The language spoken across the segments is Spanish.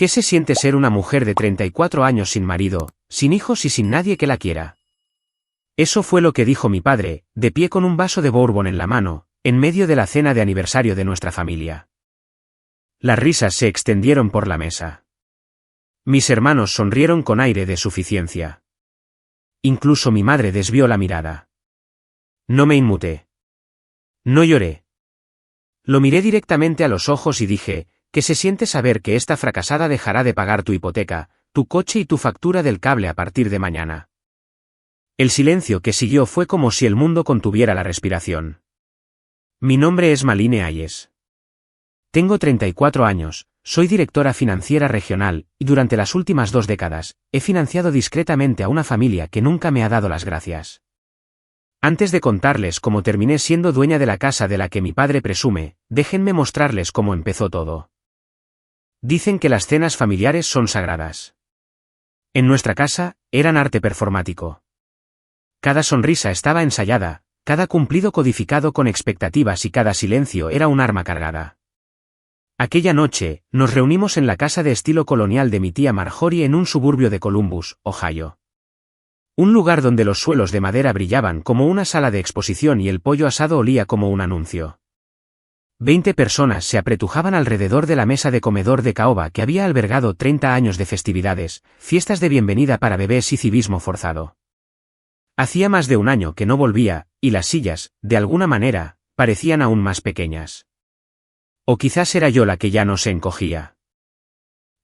¿Qué se siente ser una mujer de 34 años sin marido, sin hijos y sin nadie que la quiera? Eso fue lo que dijo mi padre, de pie con un vaso de bourbon en la mano, en medio de la cena de aniversario de nuestra familia. Las risas se extendieron por la mesa. Mis hermanos sonrieron con aire de suficiencia. Incluso mi madre desvió la mirada. No me inmuté. No lloré. Lo miré directamente a los ojos y dije, ¿qué se siente saber que esta fracasada dejará de pagar tu hipoteca, tu coche y tu factura del cable a partir de mañana? El silencio que siguió fue como si el mundo contuviera la respiración. Mi nombre es Malines Hayes. Tengo 34 años, soy directora financiera regional, y durante las últimas 2 décadas, he financiado discretamente a una familia que nunca me ha dado las gracias. Antes de contarles cómo terminé siendo dueña de la casa de la que mi padre presume, déjenme mostrarles cómo empezó todo. Dicen que las cenas familiares son sagradas. En nuestra casa, eran arte performático. Cada sonrisa estaba ensayada, cada cumplido codificado con expectativas y cada silencio era un arma cargada. Aquella noche, nos reunimos en la casa de estilo colonial de mi tía Marjorie en un suburbio de Columbus, Ohio. Un lugar donde los suelos de madera brillaban como una sala de exposición y el pollo asado olía como un anuncio. 20 personas se apretujaban alrededor de la mesa de comedor de caoba que había albergado 30 años de festividades, fiestas de bienvenida para bebés y civismo forzado. Hacía más de un año que no volvía, y las sillas, de alguna manera, parecían aún más pequeñas. O quizás era yo la que ya no se encogía.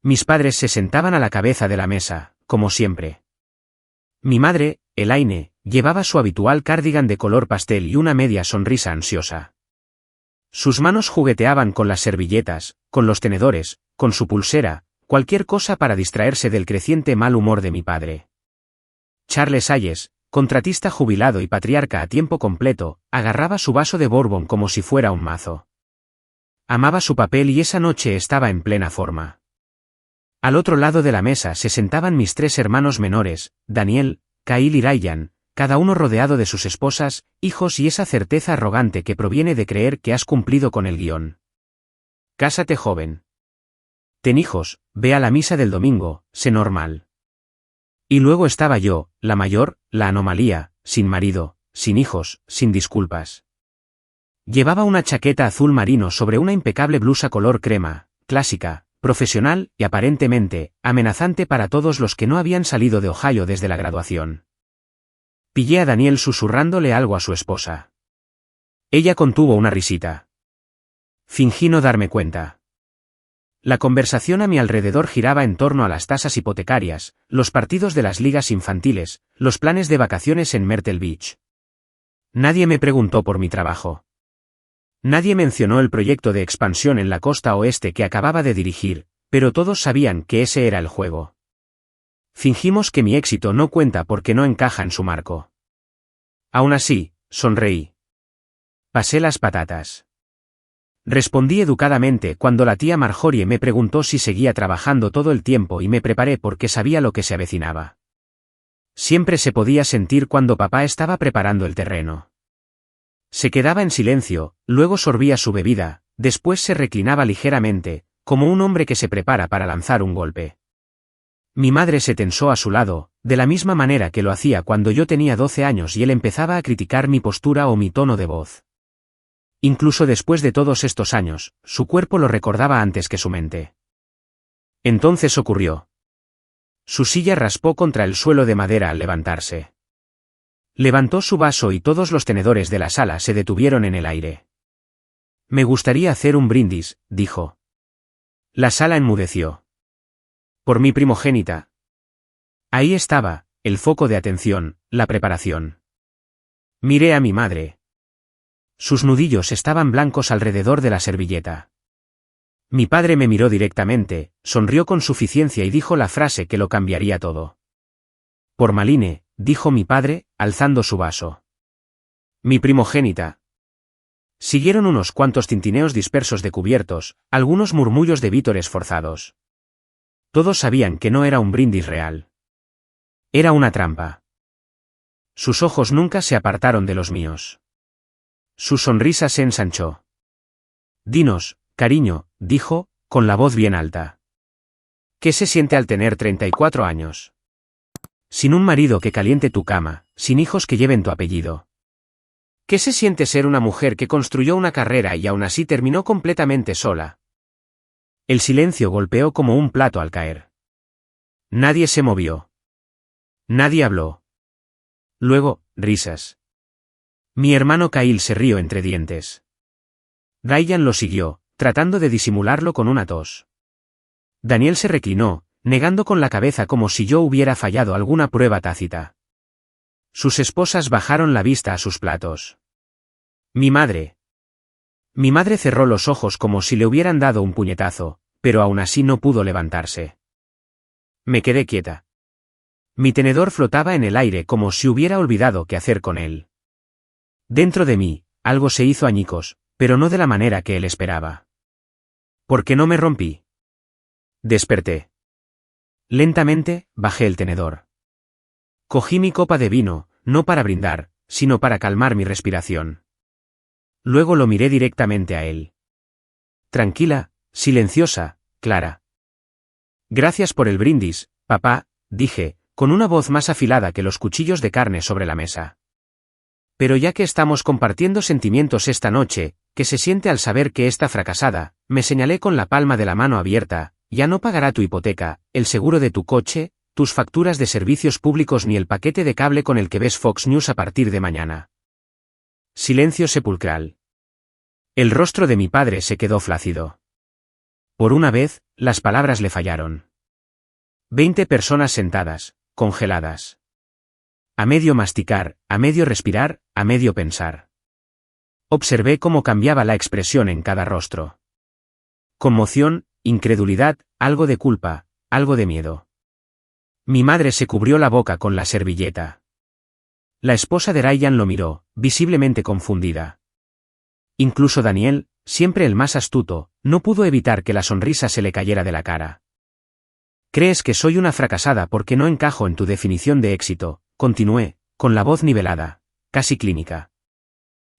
Mis padres se sentaban a la cabeza de la mesa, como siempre. Mi madre, Elaine, llevaba su habitual cardigan de color pastel y una media sonrisa ansiosa. Sus manos jugueteaban con las servilletas, con los tenedores, con su pulsera, cualquier cosa para distraerse del creciente mal humor de mi padre. Charles Hayes, contratista jubilado y patriarca a tiempo completo, agarraba su vaso de bourbon como si fuera un mazo. Amaba su papel y esa noche estaba en plena forma. Al otro lado de la mesa se sentaban mis 3 hermanos menores, Daniel, Kyle y Ryan, cada uno rodeado de sus esposas, hijos y esa certeza arrogante que proviene de creer que has cumplido con el guión. Cásate joven. Ten hijos, ve a la misa del domingo, sé normal. Y luego estaba yo, la mayor, la anomalía, sin marido, sin hijos, sin disculpas. Llevaba una chaqueta azul marino sobre una impecable blusa color crema, clásica, profesional y aparentemente, amenazante para todos los que no habían salido de Ohio desde la graduación. Pillé a Daniel susurrándole algo a su esposa. Ella contuvo una risita. Fingí no darme cuenta. La conversación a mi alrededor giraba en torno a las tasas hipotecarias, los partidos de las ligas infantiles, los planes de vacaciones en Myrtle Beach. Nadie me preguntó por mi trabajo. Nadie mencionó el proyecto de expansión en la costa oeste que acababa de dirigir, pero todos sabían que ese era el juego. Fingimos que mi éxito no cuenta porque no encaja en su marco. Aún así, sonreí. Pasé las patatas. Respondí educadamente cuando la tía Marjorie me preguntó si seguía trabajando todo el tiempo y me preparé porque sabía lo que se avecinaba. Siempre se podía sentir cuando papá estaba preparando el terreno. Se quedaba en silencio, luego sorbía su bebida, después se reclinaba ligeramente, como un hombre que se prepara para lanzar un golpe. Mi madre se tensó a su lado, de la misma manera que lo hacía cuando yo tenía 12 años y él empezaba a criticar mi postura o mi tono de voz. Incluso después de todos estos años, su cuerpo lo recordaba antes que su mente. Entonces ocurrió. Su silla raspó contra el suelo de madera al levantarse. Levantó su vaso y todos los tenedores de la sala se detuvieron en el aire. Me gustaría hacer un brindis, dijo. La sala enmudeció. Por mi primogénita. Ahí estaba, el foco de atención, la preparación. Miré a mi madre. Sus nudillos estaban blancos alrededor de la servilleta. Mi padre me miró directamente, sonrió con suficiencia y dijo la frase que lo cambiaría todo. Por Malines, dijo mi padre, alzando su vaso. Mi primogénita. Siguieron unos cuantos tintineos dispersos de cubiertos, algunos murmullos de vítores forzados. Todos sabían que no era un brindis real. Era una trampa. Sus ojos nunca se apartaron de los míos. Su sonrisa se ensanchó. Dinos, cariño, dijo, con la voz bien alta. ¿Qué se siente al tener 34 años? Sin un marido que caliente tu cama, sin hijos que lleven tu apellido. ¿Qué se siente ser una mujer que construyó una carrera y aún así terminó completamente sola? El silencio golpeó como un plato al caer. Nadie se movió. Nadie habló. Luego, risas. Mi hermano Kyle se rió entre dientes. Ryan lo siguió, tratando de disimularlo con una tos. Daniel se reclinó, negando con la cabeza como si yo hubiera fallado alguna prueba tácita. Sus esposas bajaron la vista a sus platos. Mi madre. Mi madre cerró los ojos como si le hubieran dado un puñetazo, pero aún así no pudo levantarse. Me quedé quieta. Mi tenedor flotaba en el aire como si hubiera olvidado qué hacer con él. Dentro de mí, algo se hizo añicos, pero no de la manera que él esperaba. ¿Por qué no me rompí? Desperté. Lentamente, bajé el tenedor. Cogí mi copa de vino, no para brindar, sino para calmar mi respiración. Luego lo miré directamente a él. Tranquila, silenciosa, Clara. Gracias por el brindis, papá, dije, con una voz más afilada que los cuchillos de carne sobre la mesa. Pero ya que estamos compartiendo sentimientos esta noche, ¿qué se siente al saber que está fracasada? Me señalé con la palma de la mano abierta. Ya no pagará tu hipoteca, el seguro de tu coche, tus facturas de servicios públicos ni el paquete de cable con el que ves Fox News a partir de mañana. Silencio sepulcral. El rostro de mi padre se quedó flácido. Por una vez, las palabras le fallaron. 20 personas sentadas, congeladas. A medio masticar, a medio respirar, a medio pensar. Observé cómo cambiaba la expresión en cada rostro. Conmoción, incredulidad, algo de culpa, algo de miedo. Mi madre se cubrió la boca con la servilleta. La esposa de Ryan lo miró, visiblemente confundida. Incluso Daniel, siempre el más astuto, no pudo evitar que la sonrisa se le cayera de la cara. ¿Crees que soy una fracasada porque no encajo en tu definición de éxito?, continué, con la voz nivelada, casi clínica.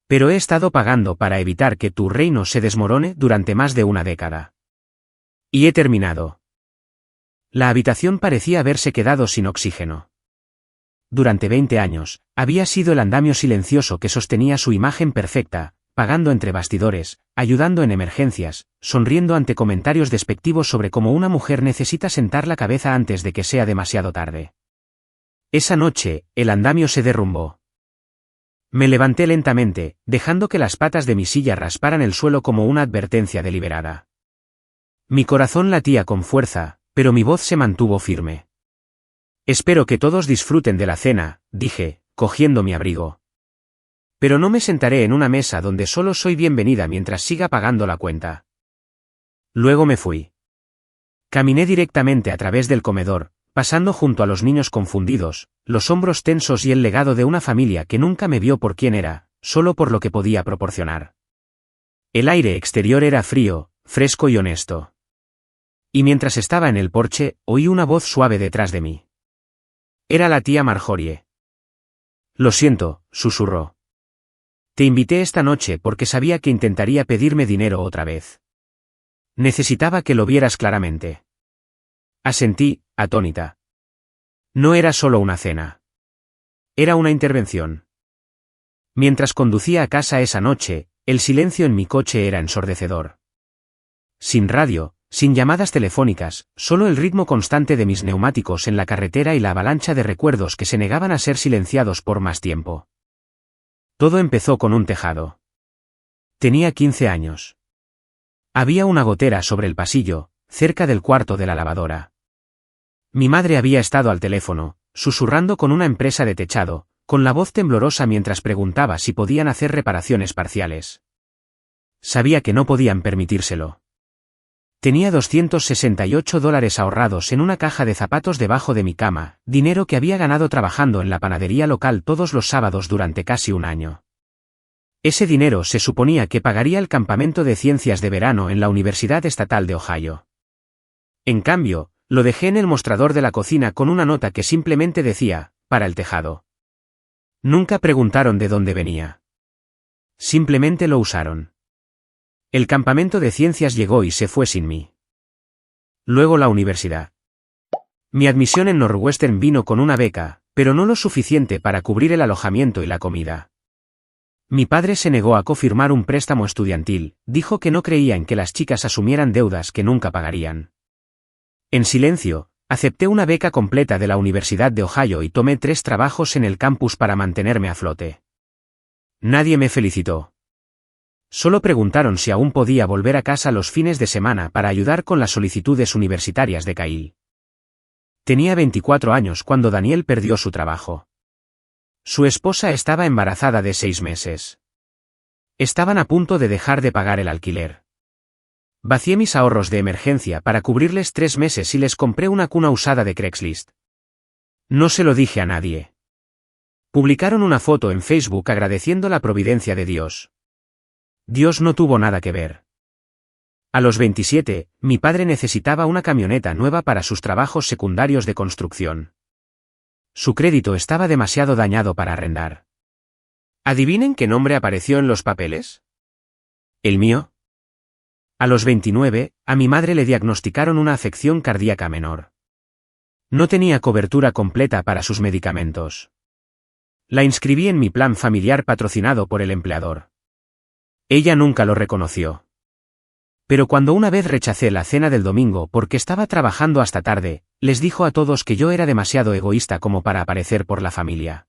Pero he estado pagando para evitar que tu reino se desmorone durante más de una década. Y he terminado. La habitación parecía haberse quedado sin oxígeno. Durante 20 años, había sido el andamio silencioso que sostenía su imagen perfecta, pagando entre bastidores, ayudando en emergencias, sonriendo ante comentarios despectivos sobre cómo una mujer necesita sentar la cabeza antes de que sea demasiado tarde. Esa noche, el andamio se derrumbó. Me levanté lentamente, dejando que las patas de mi silla rasparan el suelo como una advertencia deliberada. Mi corazón latía con fuerza, pero mi voz se mantuvo firme. Espero que todos disfruten de la cena, dije, cogiendo mi abrigo. Pero no me sentaré en una mesa donde solo soy bienvenida mientras siga pagando la cuenta. Luego me fui. Caminé directamente a través del comedor, pasando junto a los niños confundidos, los hombros tensos y el legado de una familia que nunca me vio por quién era, solo por lo que podía proporcionar. El aire exterior era frío, fresco y honesto. Y mientras estaba en el porche, oí una voz suave detrás de mí. Era la tía Marjorie. Lo siento, susurró. Te invité esta noche porque sabía que intentaría pedirme dinero otra vez. Necesitaba que lo vieras claramente. Asentí, atónita. No era solo una cena. Era una intervención. Mientras conducía a casa esa noche, el silencio en mi coche era ensordecedor. Sin radio, sin llamadas telefónicas, solo el ritmo constante de mis neumáticos en la carretera y la avalancha de recuerdos que se negaban a ser silenciados por más tiempo. Todo empezó con un tejado. Tenía 15 años. Había una gotera sobre el pasillo, cerca del cuarto de la lavadora. Mi madre había estado al teléfono, susurrando con una empresa de techado, con la voz temblorosa mientras preguntaba si podían hacer reparaciones parciales. Sabía que no podían permitírselo. Tenía $268 ahorrados en una caja de zapatos debajo de mi cama, dinero que había ganado trabajando en la panadería local todos los sábados durante casi un año. Ese dinero se suponía que pagaría el campamento de ciencias de verano en la Universidad Estatal de Ohio. En cambio, lo dejé en el mostrador de la cocina con una nota que simplemente decía, para el tejado. Nunca preguntaron de dónde venía. Simplemente lo usaron. El campamento de ciencias llegó y se fue sin mí. Luego la universidad. Mi admisión en Northwestern vino con una beca, pero no lo suficiente para cubrir el alojamiento y la comida. Mi padre se negó a confirmar un préstamo estudiantil, dijo que no creía en que las chicas asumieran deudas que nunca pagarían. En silencio, acepté una beca completa de la Universidad de Ohio y tomé 3 trabajos en el campus para mantenerme a flote. Nadie me felicitó. Solo preguntaron si aún podía volver a casa los fines de semana para ayudar con las solicitudes universitarias de Kyle. Tenía 24 años cuando Daniel perdió su trabajo. Su esposa estaba embarazada de 6 meses. Estaban a punto de dejar de pagar el alquiler. Vacié mis ahorros de emergencia para cubrirles 3 meses y les compré una cuna usada de Craigslist. No se lo dije a nadie. Publicaron una foto en Facebook agradeciendo la providencia de Dios. Dios no tuvo nada que ver. A los 27, mi padre necesitaba una camioneta nueva para sus trabajos secundarios de construcción. Su crédito estaba demasiado dañado para arrendar. ¿Adivinen qué nombre apareció en los papeles? ¿El mío? A los 29, a mi madre le diagnosticaron una afección cardíaca menor. No tenía cobertura completa para sus medicamentos. La inscribí en mi plan familiar patrocinado por el empleador. Ella nunca lo reconoció. Pero cuando una vez rechacé la cena del domingo porque estaba trabajando hasta tarde, les dijo a todos que yo era demasiado egoísta como para aparecer por la familia.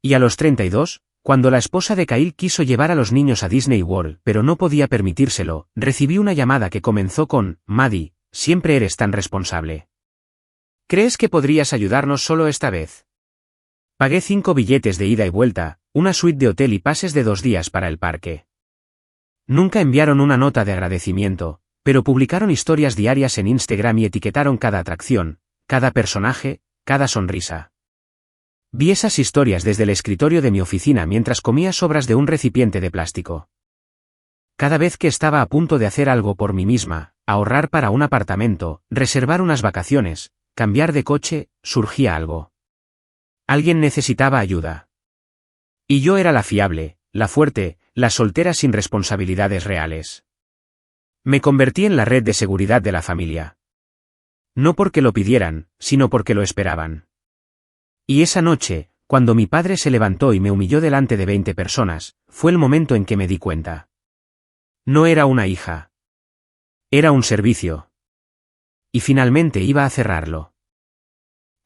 Y a los 32, cuando la esposa de Kyle quiso llevar a los niños a Disney World pero no podía permitírselo, recibí una llamada que comenzó con: Maddie, siempre eres tan responsable. ¿Crees que podrías ayudarnos solo esta vez? Pagué 5 billetes de ida y vuelta, una suite de hotel y pases de 2 días para el parque. Nunca enviaron una nota de agradecimiento, pero publicaron historias diarias en Instagram y etiquetaron cada atracción, cada personaje, cada sonrisa. Vi esas historias desde el escritorio de mi oficina mientras comía sobras de un recipiente de plástico. Cada vez que estaba a punto de hacer algo por mí misma, ahorrar para un apartamento, reservar unas vacaciones, cambiar de coche, surgía algo. Alguien necesitaba ayuda. Y yo era la fiable, la fuerte, la soltera sin responsabilidades reales. Me convertí en la red de seguridad de la familia. No porque lo pidieran, sino porque lo esperaban. Y esa noche, cuando mi padre se levantó y me humilló delante de 20 personas, fue el momento en que me di cuenta. No era una hija. Era un servicio. Y finalmente iba a cerrarlo.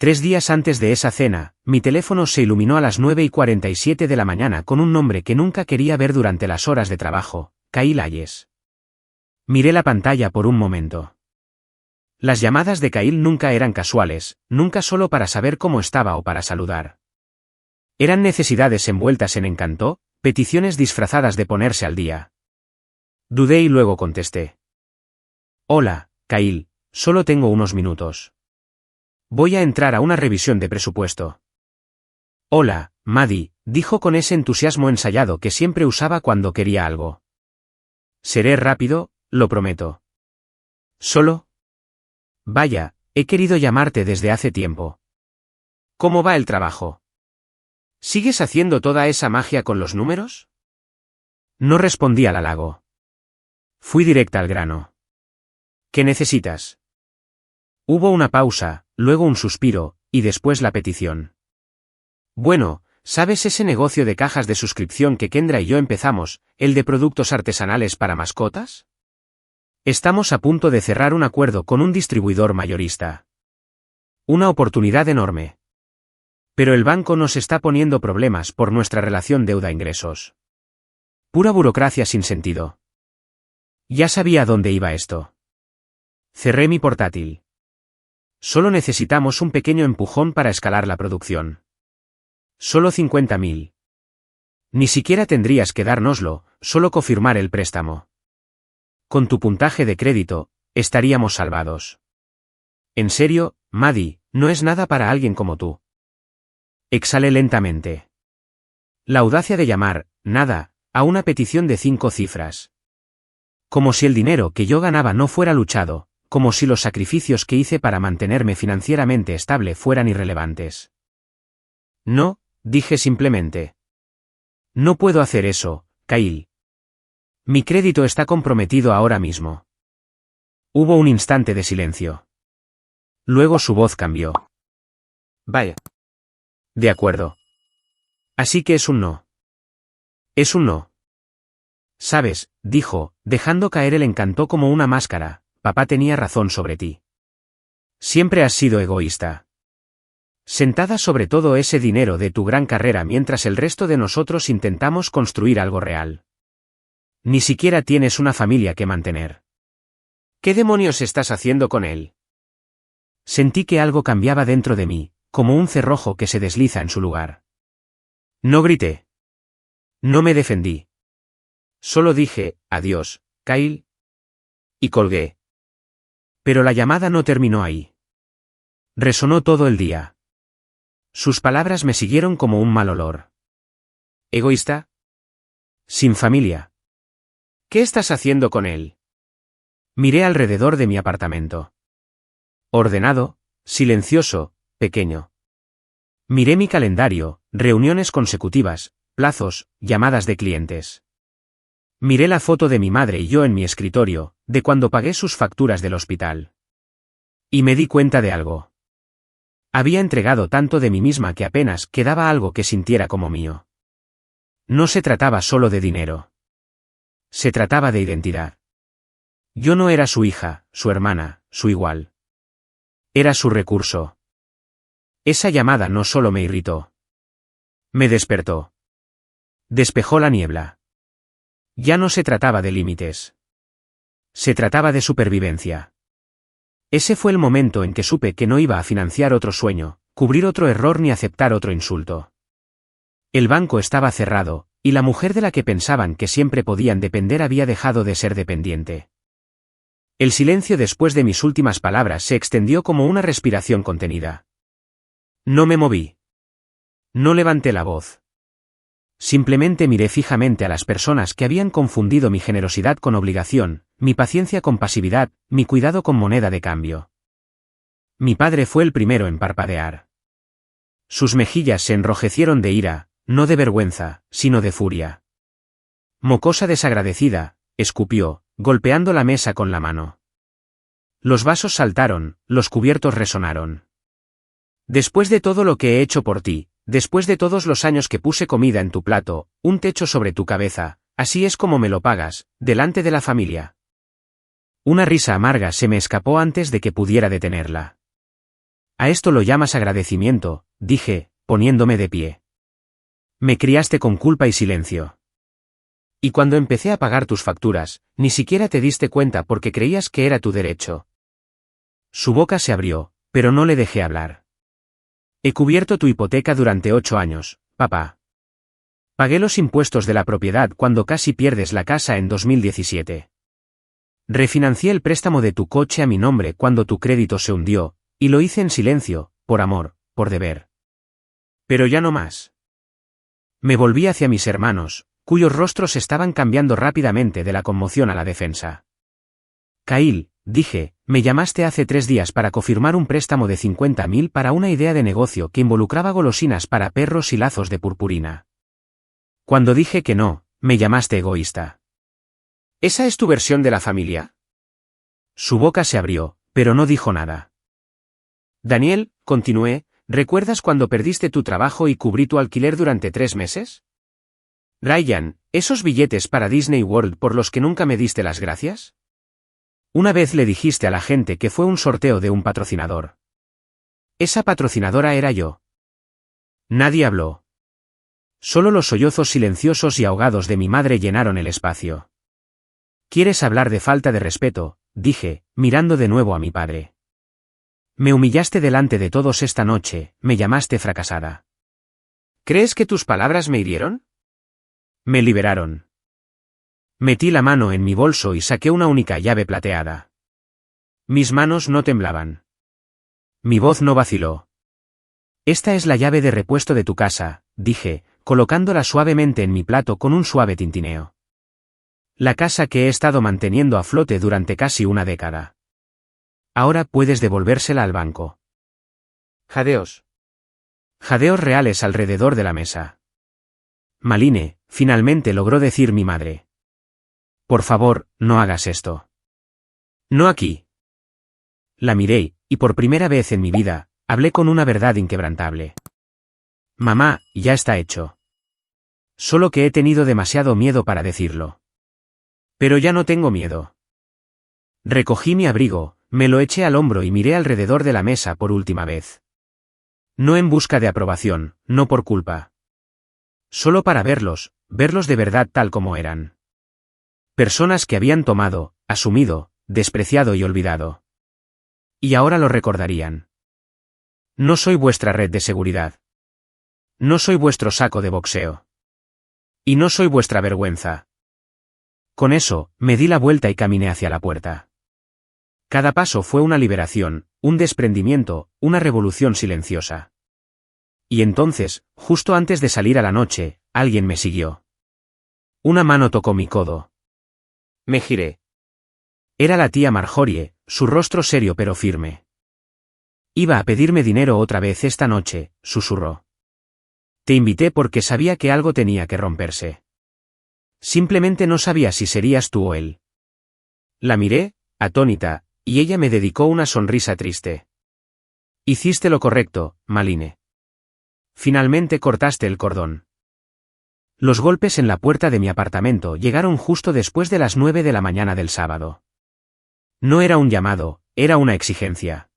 3 días antes de esa cena, mi teléfono se iluminó a las 9:47 de la mañana con un nombre que nunca quería ver durante las horas de trabajo: Kyle Hayes. Miré la pantalla por un momento. Las llamadas de Kyle nunca eran casuales, nunca solo para saber cómo estaba o para saludar. Eran necesidades envueltas en encanto, peticiones disfrazadas de ponerse al día. Dudé y luego contesté. Hola, Kyle, solo tengo unos minutos. Voy a entrar a una revisión de presupuesto. Hola, Maddie, dijo con ese entusiasmo ensayado que siempre usaba cuando quería algo. Seré rápido, lo prometo. ¿Solo? Vaya, he querido llamarte desde hace tiempo. ¿Cómo va el trabajo? ¿Sigues haciendo toda esa magia con los números? No respondí al halago. Fui directa al grano. ¿Qué necesitas? Hubo una pausa, luego un suspiro, y después la petición. Bueno, ¿sabes ese negocio de cajas de suscripción que Kendra y yo empezamos, el de productos artesanales para mascotas? Estamos a punto de cerrar un acuerdo con un distribuidor mayorista. Una oportunidad enorme. Pero el banco nos está poniendo problemas por nuestra relación deuda-ingresos. Pura burocracia sin sentido. Ya sabía a dónde iba esto. Cerré mi portátil. Solo necesitamos un pequeño empujón para escalar la producción. Solo 50.000. Ni siquiera tendrías que dárnoslo, solo confirmar el préstamo. Con tu puntaje de crédito, estaríamos salvados. En serio, Maddie, no es nada para alguien como tú. Exhalé lentamente. La audacia de llamar, nada, a una petición de 5 cifras. Como si el dinero que yo ganaba no fuera luchado, como si los sacrificios que hice para mantenerme financieramente estable fueran irrelevantes. No, dije simplemente. No puedo hacer eso, Kyle. Mi crédito está comprometido ahora mismo. Hubo un instante de silencio. Luego su voz cambió. Vaya. De acuerdo. Así que es un no. Es un no. Sabes, dijo, dejando caer el encanto como una máscara, papá tenía razón sobre ti. Siempre has sido egoísta. Sentada sobre todo ese dinero de tu gran carrera mientras el resto de nosotros intentamos construir algo real. Ni siquiera tienes una familia que mantener. ¿Qué demonios estás haciendo con él? Sentí que algo cambiaba dentro de mí, como un cerrojo que se desliza en su lugar. No grité. No me defendí. Solo dije, adiós, Kyle. Y colgué. Pero la llamada no terminó ahí. Resonó todo el día. Sus palabras me siguieron como un mal olor. ¿Egoísta? Sin familia. ¿Qué estás haciendo con él? Miré alrededor de mi apartamento. Ordenado, silencioso, pequeño. Miré mi calendario, reuniones consecutivas, plazos, llamadas de clientes. Miré la foto de mi madre y yo en mi escritorio, de cuando pagué sus facturas del hospital. Y me di cuenta de algo. Había entregado tanto de mí misma que apenas quedaba algo que sintiera como mío. No se trataba solo de dinero. Se trataba de identidad. Yo no era su hija, su hermana, su igual. Era su recurso. Esa llamada no solo me irritó. Me despertó. Despejó la niebla. Ya no se trataba de límites. Se trataba de supervivencia. Ese fue el momento en que supe que no iba a financiar otro sueño, cubrir otro error ni aceptar otro insulto. El banco estaba cerrado, y la mujer de la que pensaban que siempre podían depender había dejado de ser dependiente. El silencio después de mis últimas palabras se extendió como una respiración contenida. No me moví. No levanté la voz. Simplemente miré fijamente a las personas que habían confundido mi generosidad con obligación, mi paciencia con pasividad, mi cuidado con moneda de cambio. Mi padre fue el primero en parpadear. Sus mejillas se enrojecieron de ira, no de vergüenza, sino de furia. Mocosa desagradecida, escupió, golpeando la mesa con la mano. Los vasos saltaron, los cubiertos resonaron. Después de todo lo que he hecho por ti, después de todos los años que puse comida en tu plato, un techo sobre tu cabeza, así es como me lo pagas, delante de la familia. Una risa amarga se me escapó antes de que pudiera detenerla. ¿A esto lo llamas agradecimiento?, dije, poniéndome de pie. Me criaste con culpa y silencio. Y cuando empecé a pagar tus facturas, ni siquiera te diste cuenta porque creías que era tu derecho. Su boca se abrió, pero no le dejé hablar. He cubierto tu hipoteca durante 8 años, papá. Pagué los impuestos de la propiedad cuando casi pierdes la casa en 2017. Refinancié el préstamo de tu coche a mi nombre cuando tu crédito se hundió, y lo hice en silencio, por amor, por deber. Pero ya no más. Me volví hacia mis hermanos, cuyos rostros estaban cambiando rápidamente de la conmoción a la defensa. Kyle, dije, me llamaste hace 3 días para confirmar un préstamo de 50.000 para una idea de negocio que involucraba golosinas para perros y lazos de purpurina. Cuando dije que no, me llamaste egoísta. ¿Esa es tu versión de la familia? Su boca se abrió, pero no dijo nada. Daniel, continué, ¿recuerdas cuando perdiste tu trabajo y cubrí tu alquiler durante 3 meses? Ryan, ¿esos billetes para Disney World por los que nunca me diste las gracias? Una vez le dijiste a la gente que fue un sorteo de un patrocinador. Esa patrocinadora era yo. Nadie habló. Solo los sollozos silenciosos y ahogados de mi madre llenaron el espacio. ¿Quieres hablar de falta de respeto?, dije, mirando de nuevo a mi padre. Me humillaste delante de todos esta noche, me llamaste fracasada. ¿Crees que tus palabras me hirieron? Me liberaron. Metí la mano en mi bolso y saqué una única llave plateada. Mis manos no temblaban. Mi voz no vaciló. Esta es la llave de repuesto de tu casa, dije, colocándola suavemente en mi plato con un suave tintineo. La casa que he estado manteniendo a flote durante casi una década. Ahora puedes devolvérsela al banco. Jadeos. Jadeos reales alrededor de la mesa. Maline, finalmente logró decir mi madre. Por favor, no hagas esto. No aquí. La miré, y por primera vez en mi vida, hablé con una verdad inquebrantable. Mamá, ya está hecho. Solo que he tenido demasiado miedo para decirlo. Pero ya no tengo miedo. Recogí mi abrigo, me lo eché al hombro y miré alrededor de la mesa por última vez. No en busca de aprobación, no por culpa. Solo para verlos de verdad tal como eran. Personas que habían tomado, asumido, despreciado y olvidado. Y ahora lo recordarían. No soy vuestra red de seguridad. No soy vuestro saco de boxeo. Y no soy vuestra vergüenza. Con eso, me di la vuelta y caminé hacia la puerta. Cada paso fue una liberación, un desprendimiento, una revolución silenciosa. Y entonces, justo antes de salir a la noche, alguien me siguió. Una mano tocó mi codo. Me giré. Era la tía Marjorie, su rostro serio pero firme. Iba a pedirme dinero otra vez esta noche, susurró. Te invité porque sabía que algo tenía que romperse. Simplemente no sabía si serías tú o él. La miré, atónita, y ella me dedicó una sonrisa triste. Hiciste lo correcto, Maline. Finalmente cortaste el cordón. Los golpes en la puerta de mi apartamento llegaron justo después de las 9 de la mañana del sábado. No era un llamado, era una exigencia.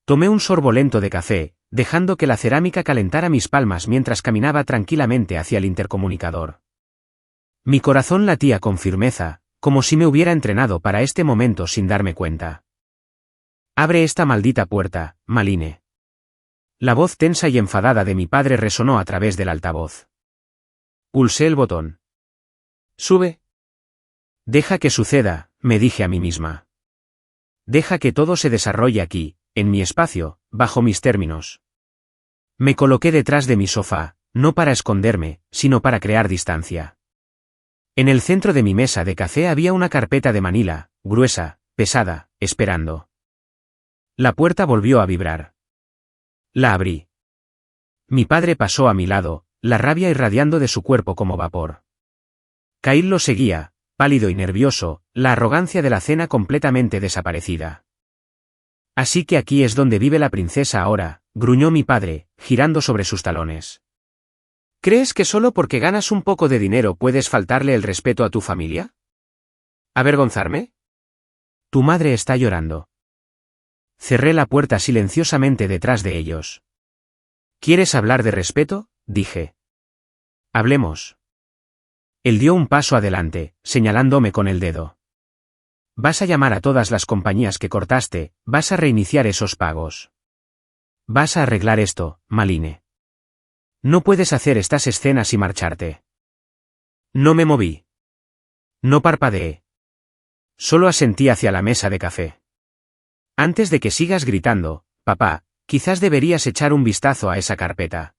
Tomé un sorbo lento de café, dejando que la cerámica calentara mis palmas mientras caminaba tranquilamente hacia el intercomunicador. Mi corazón latía con firmeza, como si me hubiera entrenado para este momento sin darme cuenta. Abre esta maldita puerta, Maline. La voz tensa y enfadada de mi padre resonó a través del altavoz. Pulsé el botón. Sube. Deja que suceda, me dije a mí misma. Deja que todo se desarrolle aquí, en mi espacio, bajo mis términos. Me coloqué detrás de mi sofá, no para esconderme, sino para crear distancia. En el centro de mi mesa de café había una carpeta de manila, gruesa, pesada, esperando. La puerta volvió a vibrar. La abrí. Mi padre pasó a mi lado, la rabia irradiando de su cuerpo como vapor. Kyle lo seguía, pálido y nervioso, la arrogancia de la cena completamente desaparecida. Así que aquí es donde vive la princesa ahora, gruñó mi padre, girando sobre sus talones. ¿Crees que solo porque ganas un poco de dinero puedes faltarle el respeto a tu familia? ¿Avergonzarme? Tu madre está llorando. Cerré la puerta silenciosamente detrás de ellos. ¿Quieres hablar de respeto?, dije. Hablemos. Él dio un paso adelante, señalándome con el dedo. Vas a llamar a todas las compañías que cortaste, vas a reiniciar esos pagos. Vas a arreglar esto, Maline. No puedes hacer estas escenas y marcharte. No me moví. No parpadeé. Solo asentí hacia la mesa de café. Antes de que sigas gritando, papá, quizás deberías echar un vistazo a esa carpeta.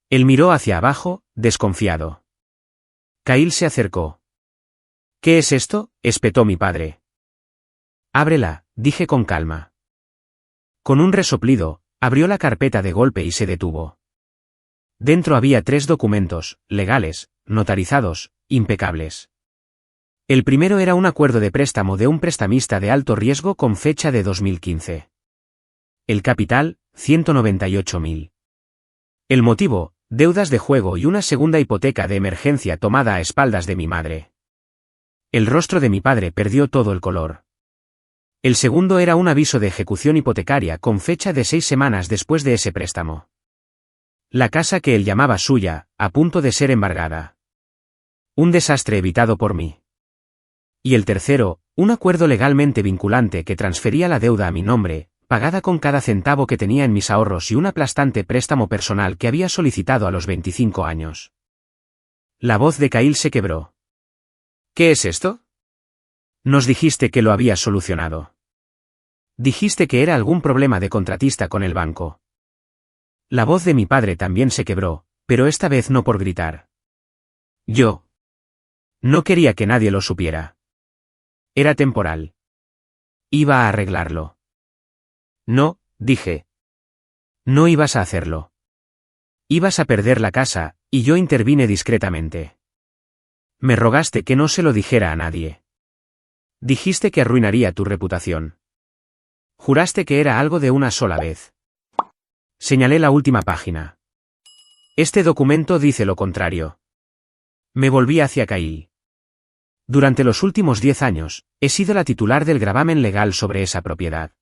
Él miró hacia abajo, desconfiado. Kyle se acercó. ¿Qué es esto?, espetó mi padre. Ábrela, dije con calma. Con un resoplido, abrió la carpeta de golpe y se detuvo. Dentro había 3 documentos, legales, notarizados, impecables. El primero era un acuerdo de préstamo de un prestamista de alto riesgo con fecha de 2015. El capital, 198.000. El motivo, deudas de juego y una segunda hipoteca de emergencia tomada a espaldas de mi madre. El rostro de mi padre perdió todo el color. El segundo era un aviso de ejecución hipotecaria con fecha de 6 semanas después de ese préstamo. La casa que él llamaba suya, a punto de ser embargada. Un desastre evitado por mí. Y el tercero, un acuerdo legalmente vinculante que transfería la deuda a mi nombre, pagada con cada centavo que tenía en mis ahorros y un aplastante préstamo personal que había solicitado a los 25 años. La voz de Kyle se quebró. ¿Qué es esto? Nos dijiste que lo habías solucionado. Dijiste que era algún problema de contratista con el banco. La voz de mi padre también se quebró, pero esta vez no por gritar. Yo no quería que nadie lo supiera. Era temporal. Iba a arreglarlo. No, dije. No ibas a hacerlo. Ibas a perder la casa, y yo intervine discretamente. Me rogaste que no se lo dijera a nadie. Dijiste que arruinaría tu reputación. Juraste que era algo de una sola vez. Señalé la última página. Este documento dice lo contrario. Me volví hacia Kyle. Durante los últimos 10 años, he sido la titular del gravamen legal sobre esa propiedad.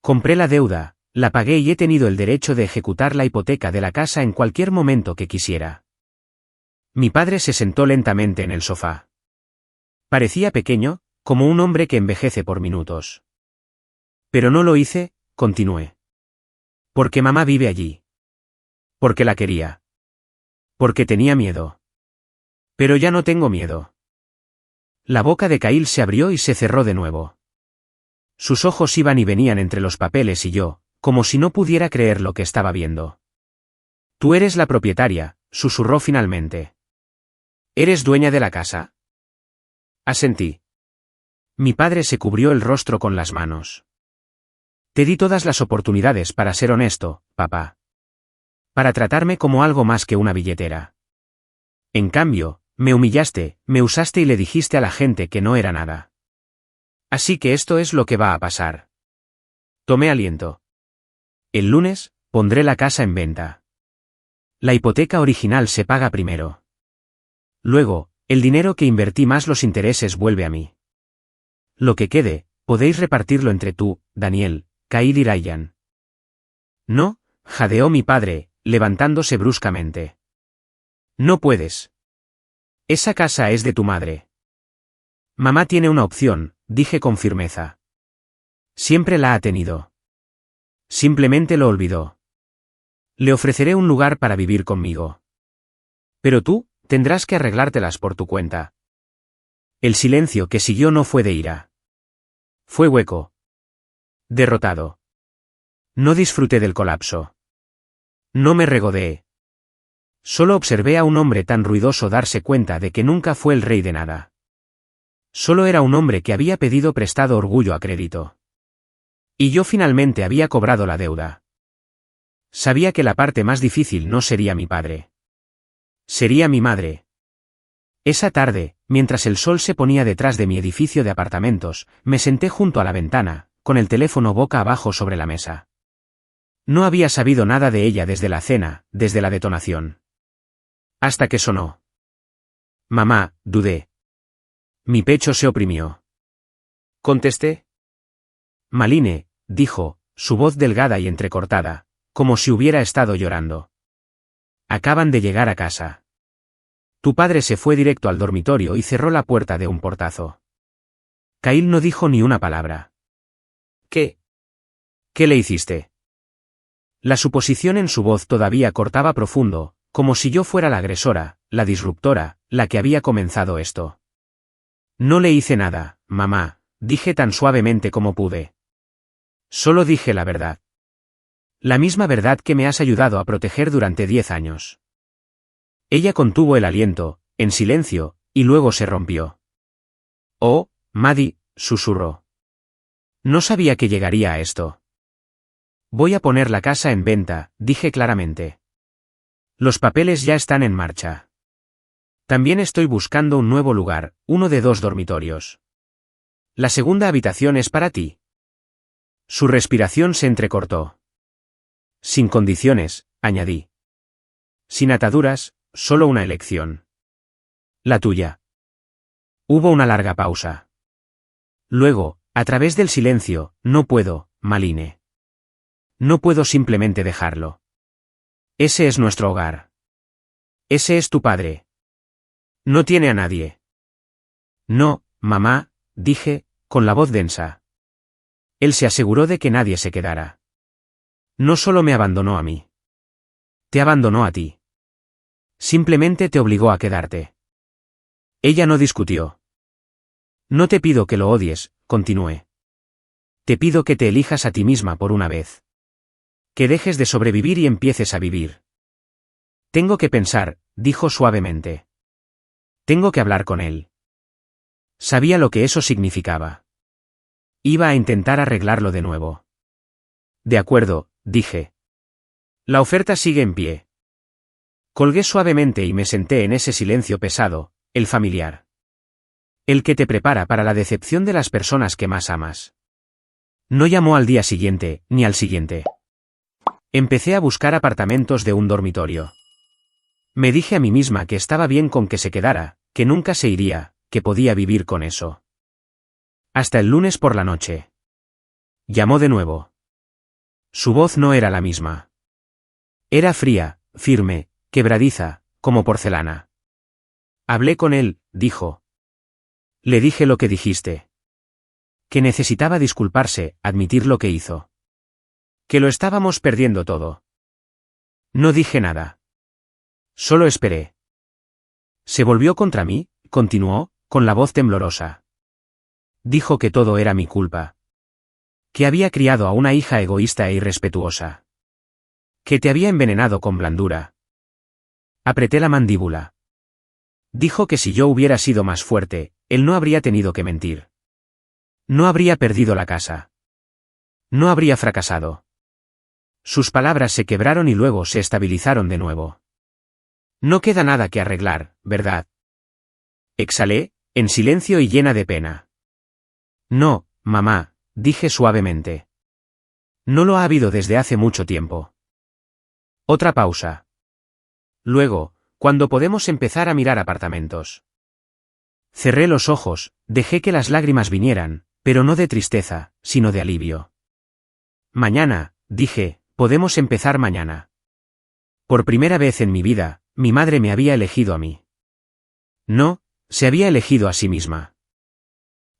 Compré la deuda, la pagué y he tenido el derecho de ejecutar la hipoteca de la casa en cualquier momento que quisiera. Mi padre se sentó lentamente en el sofá. Parecía pequeño, como un hombre que envejece por minutos. Pero no lo hice, continué. Porque mamá vive allí. Porque la quería. Porque tenía miedo. Pero ya no tengo miedo. La boca de Kyle se abrió y se cerró de nuevo. Sus ojos iban y venían entre los papeles y yo, como si no pudiera creer lo que estaba viendo. Tú eres la propietaria, susurró finalmente. ¿Eres dueña de la casa? Asentí. Mi padre se cubrió el rostro con las manos. Te di todas las oportunidades para ser honesto, papá. Para tratarme como algo más que una billetera. En cambio, me humillaste, me usaste y le dijiste a la gente que no era nada. Así que esto es lo que va a pasar. Tomé aliento. El lunes, pondré la casa en venta. La hipoteca original se paga primero. Luego, el dinero que invertí más los intereses vuelve a mí. Lo que quede, podéis repartirlo entre tú, Daniel, Kyle y Ryan. No, jadeó mi padre, levantándose bruscamente. No puedes. Esa casa es de tu madre. Mamá tiene una opción, dije con firmeza. Siempre la ha tenido. Simplemente lo olvidó. Le ofreceré un lugar para vivir conmigo. Pero tú, tendrás que arreglártelas por tu cuenta. El silencio que siguió no fue de ira. Fue hueco. Derrotado. No disfruté del colapso. No me regodeé. Solo observé a un hombre tan ruidoso darse cuenta de que nunca fue el rey de nada. Solo era un hombre que había pedido prestado orgullo a crédito. Y yo finalmente había cobrado la deuda. Sabía que la parte más difícil no sería mi padre. Sería mi madre. Esa tarde, mientras el sol se ponía detrás de mi edificio de apartamentos, me senté junto a la ventana, con el teléfono boca abajo sobre la mesa. No había sabido nada de ella desde la cena, desde la detonación. Hasta que sonó. Mamá, dudé. Mi pecho se oprimió. Contesté. Malines, dijo, su voz delgada y entrecortada, como si hubiera estado llorando. Acaban de llegar a casa. Tu padre se fue directo al dormitorio y cerró la puerta de un portazo. Kyle no dijo ni una palabra. ¿Qué? ¿Qué le hiciste? La suposición en su voz todavía cortaba profundo, como si yo fuera la agresora, la disruptora, la que había comenzado esto. No le hice nada, mamá, dije tan suavemente como pude. Solo dije la verdad. La misma verdad que me has ayudado a proteger durante 10 años. Ella contuvo el aliento, en silencio, y luego se rompió. Oh, Maddie, susurró. No sabía que llegaría a esto. Voy a poner la casa en venta, dije claramente. Los papeles ya están en marcha. También estoy buscando un nuevo lugar, uno de 2 dormitorios. La segunda habitación es para ti. Su respiración se entrecortó. Sin condiciones, añadí. Sin ataduras, solo una elección. La tuya. Hubo una larga pausa. Luego, a través del silencio, no puedo, Malines. No puedo simplemente dejarlo. Ese es nuestro hogar. Ese es tu padre. No tiene a nadie. No, mamá, dije, con la voz densa. Él se aseguró de que nadie se quedara. No solo me abandonó a mí. Te abandonó a ti. Simplemente te obligó a quedarte. Ella no discutió. No te pido que lo odies, continué. Te pido que te elijas a ti misma por una vez. Que dejes de sobrevivir y empieces a vivir. Tengo que pensar, dijo suavemente. Tengo que hablar con él. Sabía lo que eso significaba. Iba a intentar arreglarlo de nuevo. De acuerdo, dije. La oferta sigue en pie. Colgué suavemente y me senté en ese silencio pesado, el familiar. El que te prepara para la decepción de las personas que más amas. No llamó al día siguiente, ni al siguiente. Empecé a buscar apartamentos de un dormitorio. Me dije a mí misma que estaba bien con que se quedara, que nunca se iría, que podía vivir con eso. Hasta el lunes por la noche. Llamó de nuevo. Su voz no era la misma. Era fría, firme, quebradiza, como porcelana. Hablé con él, dijo. Le dije lo que dijiste. Que necesitaba disculparse, admitir lo que hizo. Que lo estábamos perdiendo todo. No dije nada. Solo esperé. Se volvió contra mí, continuó, con la voz temblorosa. Dijo que todo era mi culpa. Que había criado a una hija egoísta e irrespetuosa. Que te había envenenado con blandura. Apreté la mandíbula. Dijo que si yo hubiera sido más fuerte, él no habría tenido que mentir. No habría perdido la casa. No habría fracasado. Sus palabras se quebraron y luego se estabilizaron de nuevo. No queda nada que arreglar, ¿verdad? Exhalé, en silencio y llena de pena. No, mamá, dije suavemente. No lo ha habido desde hace mucho tiempo. Otra pausa. Luego, ¿cuándo podemos empezar a mirar apartamentos? Cerré los ojos, dejé que las lágrimas vinieran, pero no de tristeza, sino de alivio. Mañana, dije, podemos empezar mañana. Por primera vez en mi vida, mi madre me había elegido a mí. No, se había elegido a sí misma.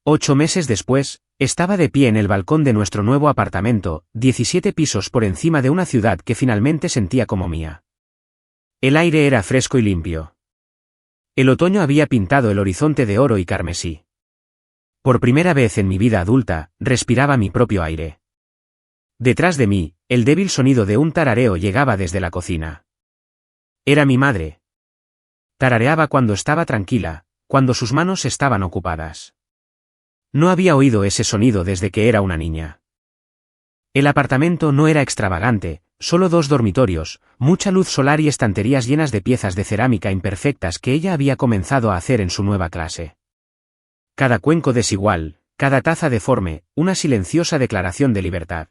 8 meses después, estaba de pie en el balcón de nuestro nuevo apartamento, 17 pisos por encima de una ciudad que finalmente sentía como mía. El aire era fresco y limpio. El otoño había pintado el horizonte de oro y carmesí. Por primera vez en mi vida adulta, respiraba mi propio aire. Detrás de mí, el débil sonido de un tarareo llegaba desde la cocina. Era mi madre. Tarareaba cuando estaba tranquila, cuando sus manos estaban ocupadas. No había oído ese sonido desde que era una niña. El apartamento no era extravagante, solo 2 dormitorios, mucha luz solar y estanterías llenas de piezas de cerámica imperfectas que ella había comenzado a hacer en su nueva clase. Cada cuenco desigual, cada taza deforme, una silenciosa declaración de libertad.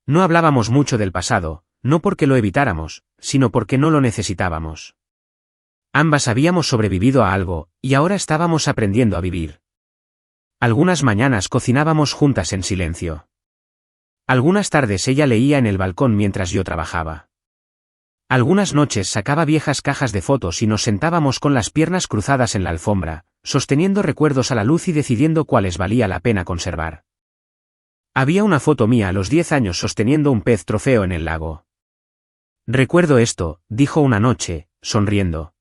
No hablábamos mucho del pasado, no porque lo evitáramos, sino porque no lo necesitábamos. Ambas habíamos sobrevivido a algo, y ahora estábamos aprendiendo a vivir. Algunas mañanas cocinábamos juntas en silencio. Algunas tardes ella leía en el balcón mientras yo trabajaba. Algunas noches sacaba viejas cajas de fotos y nos sentábamos con las piernas cruzadas en la alfombra, sosteniendo recuerdos a la luz y decidiendo cuáles valía la pena conservar. Había una foto mía a los 10 años sosteniendo un pez trofeo en el lago. Recuerdo esto, dijo una noche, sonriendo.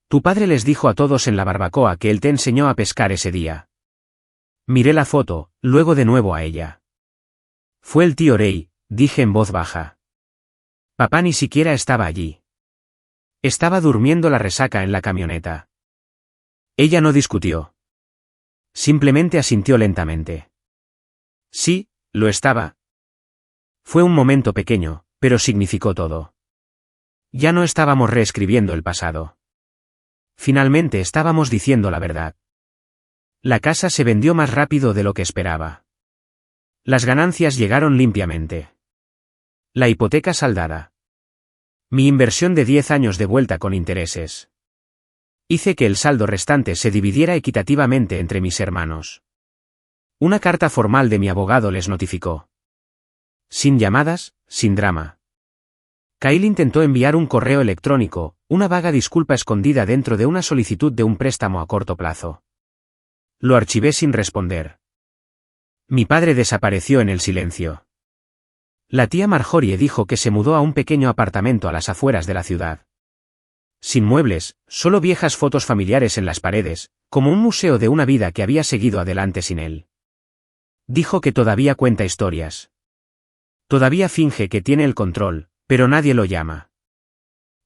Tu padre les dijo a todos en la barbacoa que él te enseñó a pescar ese día. Miré la foto, luego de nuevo a ella. Fue el tío Ray, dije en voz baja. Papá ni siquiera estaba allí. Estaba durmiendo la resaca en la camioneta. Ella no discutió. Simplemente asintió lentamente. Sí, lo estaba. Fue un momento pequeño, pero significó todo. Ya no estábamos reescribiendo el pasado. Finalmente estábamos diciendo la verdad. La casa se vendió más rápido de lo que esperaba. Las ganancias llegaron limpiamente. La hipoteca saldada. Mi inversión de 10 años de vuelta con intereses. Hice que el saldo restante se dividiera equitativamente entre mis hermanos. Una carta formal de mi abogado les notificó. Sin llamadas, sin drama. Kyle intentó enviar un correo electrónico, una vaga disculpa escondida dentro de una solicitud de un préstamo a corto plazo. Lo archivé sin responder. Mi padre desapareció en el silencio. La tía Marjorie dijo que se mudó a un pequeño apartamento a las afueras de la ciudad. Sin muebles, solo viejas fotos familiares en las paredes, como un museo de una vida que había seguido adelante sin él. Dijo que todavía cuenta historias. Todavía finge que tiene el control, pero nadie lo llama.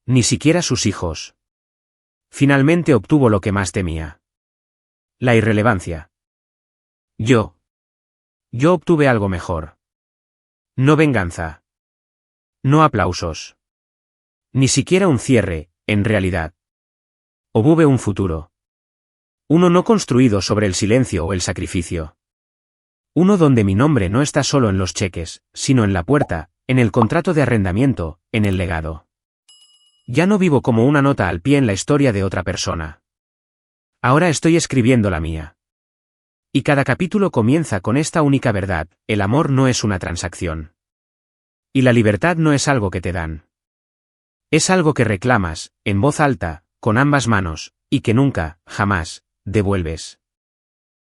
Ni siquiera sus hijos. Finalmente obtuvo lo que más temía. La irrelevancia. Yo obtuve algo mejor. No venganza. No aplausos. Ni siquiera un cierre, en realidad. Obtuve un futuro. Uno no construido sobre el silencio o el sacrificio. Uno donde mi nombre no está solo en los cheques, sino en la puerta, en el contrato de arrendamiento, en el legado. Ya no vivo como una nota al pie en la historia de otra persona. Ahora estoy escribiendo la mía. Y cada capítulo comienza con esta única verdad: el amor no es una transacción. Y la libertad no es algo que te dan. Es algo que reclamas, en voz alta, con ambas manos, y que nunca, jamás, devuelves.